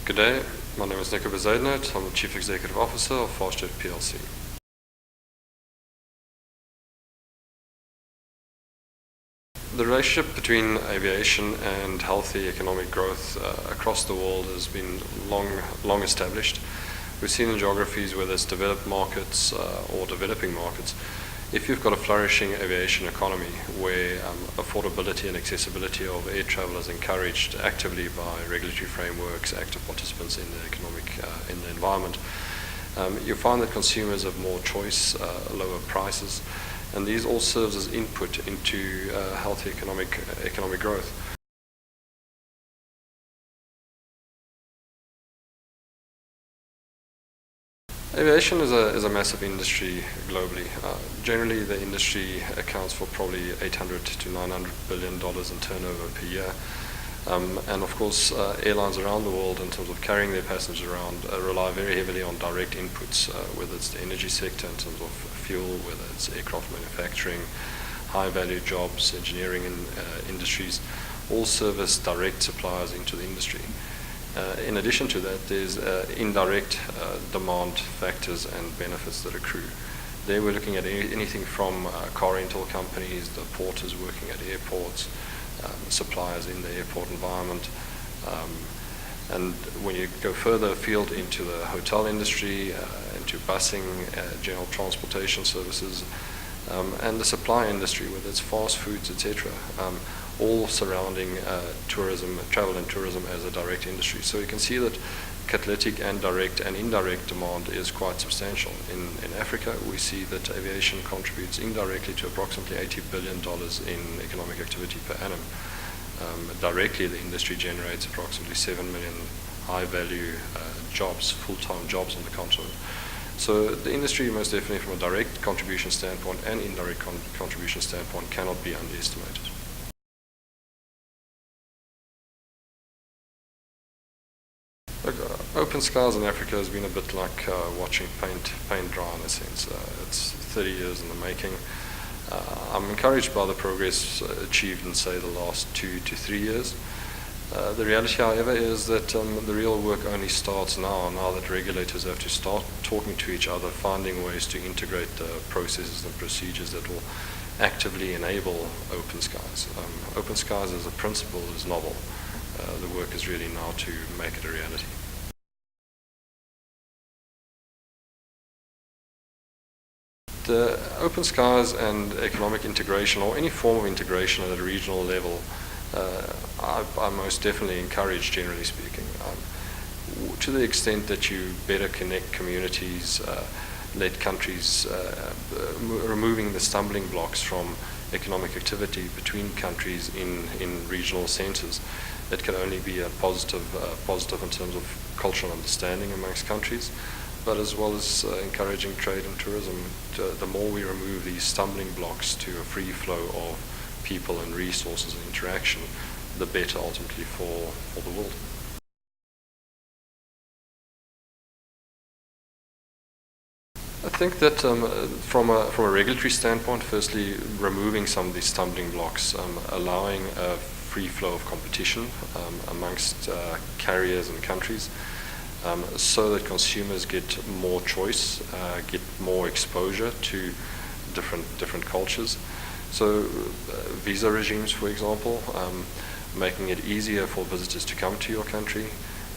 Good day, my name is Nico FastJet. I'm the Chief Executive Officer of FastJet PLC. The relationship between aviation and healthy economic growth across the world has been long established. We've seen in geographies, whether it's developed markets or developing markets, if you've got a flourishing aviation economy where affordability and accessibility of air travel is encouraged actively by regulatory frameworks, active participants in the in the environment, you find that consumers have more choice, lower prices, and these all serves as input into healthy economic growth. Aviation is a massive industry globally. Generally, the industry accounts for probably $800 to $900 billion in turnover per year. And of course, airlines around the world, in terms of carrying their passengers around, rely very heavily on direct inputs, whether it's the energy sector in terms of fuel, whether it's aircraft manufacturing, high-value jobs, engineering industries, all service direct suppliers into the industry. In addition to that, there's indirect demand factors and benefits that accrue. There we're looking at anything from car rental companies, the porters working at airports, suppliers in the airport environment, and when you go further afield into the hotel industry, into busing, general transportation services, and the supply industry, whether it's fast foods, etc., all surrounding tourism, travel and tourism as a direct industry. So you can see that catalytic and direct and indirect demand is quite substantial. In Africa, we see that aviation contributes indirectly to approximately $80 billion in economic activity per annum. Directly, the industry generates approximately 7 million high-value jobs, full-time jobs on the continent. So the industry, most definitely from a direct contribution standpoint and indirect contribution standpoint, cannot be underestimated. Look, open skies in Africa has been a bit like watching paint dry in a sense. It's 30 years in the making. I'm encouraged by the progress achieved in, say, the last 2 to 3 years. The reality, however, is that the real work only starts now that regulators have to start talking to each other, finding ways to integrate processes and procedures that will actively enable open skies. Open skies as a principle is novel. The work is really now to make it a reality. The open skies and economic integration, or any form of integration at a regional level, I most definitely encourage, generally speaking. To the extent that you better connect communities, let countries, removing the stumbling blocks from economic activity between countries in regional centers, that can only be a positive in terms of cultural understanding amongst countries, but as well as encouraging trade and tourism. The more we remove these stumbling blocks to a free flow of people and resources and interaction, the better ultimately for the world. I think that from a regulatory standpoint, firstly, removing some of these stumbling blocks, allowing a free flow of competition amongst carriers and countries, so that consumers get more choice, get more exposure to different cultures. So visa regimes, for example, making it easier for visitors to come to your country,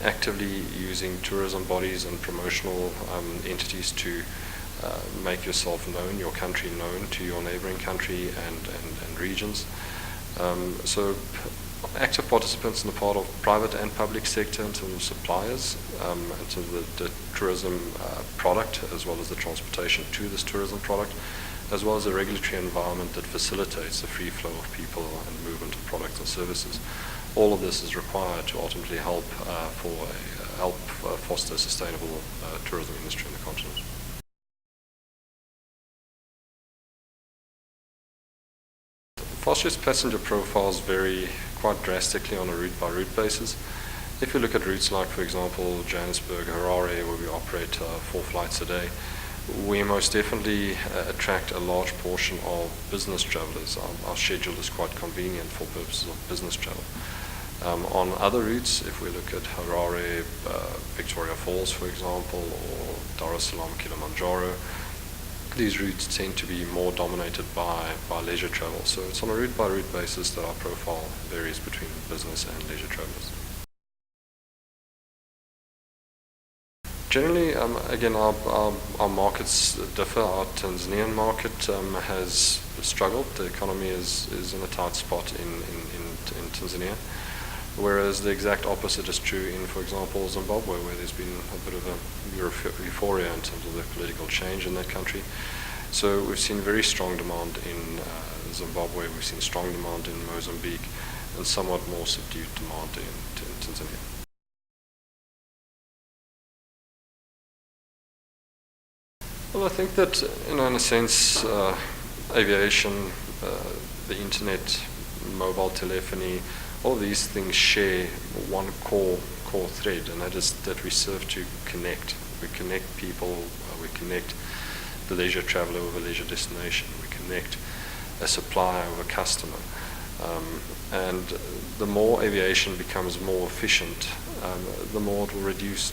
actively using tourism bodies and promotional entities to make yourself known, your country known to your neighboring country and regions. So active participants in the part of private and public sector in terms of suppliers, in terms of the tourism product, as well as the transportation to this tourism product, as well as a regulatory environment that facilitates the free flow of people and movement of products and services. All of this is required to ultimately help foster a sustainable tourism industry in the continent. FastJet's passenger profiles vary quite drastically on a route-by-route basis. If you look at routes like, for example, Johannesburg, Harare, where we operate 4 flights a day, we most definitely attract a large portion of business travelers. Our schedule is quite convenient for purposes of business travel. On other routes, if we look at Harare, Victoria Falls, for example, or Dar es Salaam, Kilimanjaro, these routes tend to be more dominated by leisure travel. So it's on a route-by-route basis that our profile varies between business and leisure travelers. Generally, again, our markets differ. Our Tanzanian market has struggled. The economy is in a tight spot in Tanzania, whereas the exact opposite is true in, for example, Zimbabwe, where there's been a bit of a euphoria in terms of the political change in that country. So we've seen very strong demand in Zimbabwe, we've seen strong demand in Mozambique, and somewhat more subdued demand in Tanzania. Well, I think that, in a sense, aviation, the internet, mobile telephony, all of these things share one core thread, and that is that we serve to connect. We connect people, we connect the leisure traveler with a leisure destination, we connect a supplier with a customer. And the more aviation becomes more efficient, the more it will reduce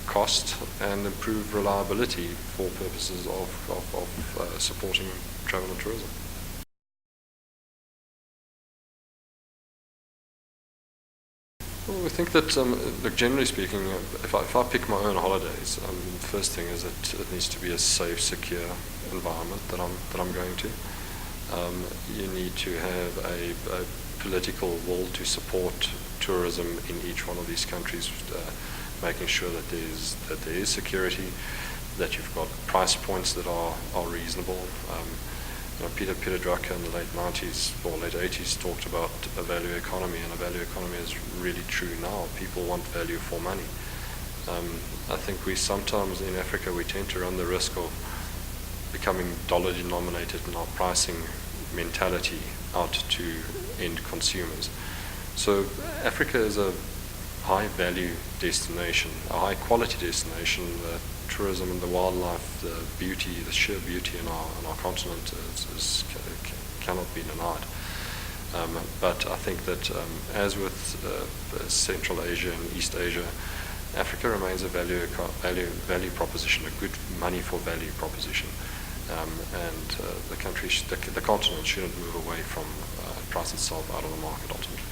cost and improve reliability for purposes of supporting travel and tourism. Well, we think that, look, generally speaking, if I pick my own holidays, the first thing is that it needs to be a safe, secure environment that I'm going to. You need to have a political will to support tourism in each one of these countries, making sure that there is security, that you've got price points that are reasonable. Peter Drucker in the late 90s or late 80s talked about a value economy, and a value economy is really true now. People want value for money. I think we sometimes in Africa we tend to run the risk of becoming dollar denominated in our pricing mentality out to end consumers. So Africa is a high value destination, a high quality destination. The tourism and the wildlife, the beauty, the sheer beauty in our continent cannot be denied. But I think that as with Central Asia and East Asia, Africa remains a value proposition, a good money for value proposition, and the continent shouldn't move away from price itself out of the market ultimately.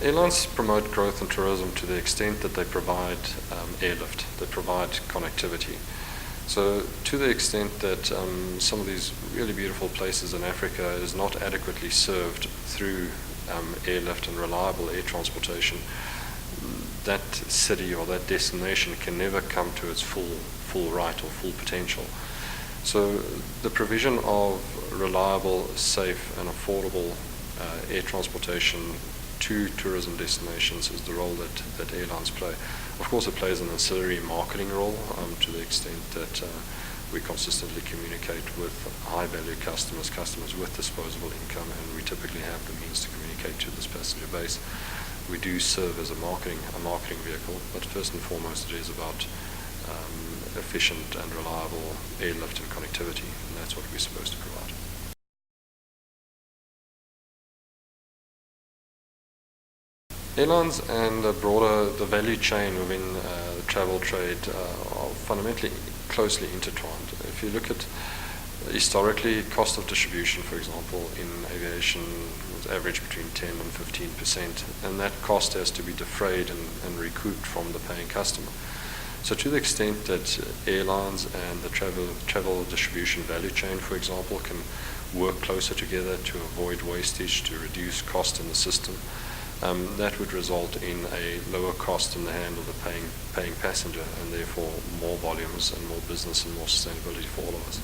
Airlines promote growth in tourism to the extent that they provide airlift, they provide connectivity. So to the extent that some of these really beautiful places in Africa is not adequately served through airlift and reliable air transportation, that city or that destination can never come to its full right or full potential. So the provision of reliable, safe and affordable air transportation to tourism destinations is the role that airlines play. Of course, it plays an ancillary marketing role to the extent that we consistently communicate with high-value customers with disposable income, and we typically have the means to communicate to this passenger base. We do serve as a marketing vehicle, but first and foremost, it is about efficient and reliable airlift and connectivity, and that's what we're supposed to provide. Airlines and the value chain within the travel trade are fundamentally closely intertwined. If you look at historically, cost of distribution, for example, in aviation was averaged between 10 and 15%, and that cost has to be defrayed and recouped from the paying customer. So to the extent that airlines and the travel distribution value chain, for example, can work closer together to avoid wastage, to reduce cost in the system, that would result in a lower cost in the hand of the paying passenger, and therefore more volumes and more business and more sustainability for all of us.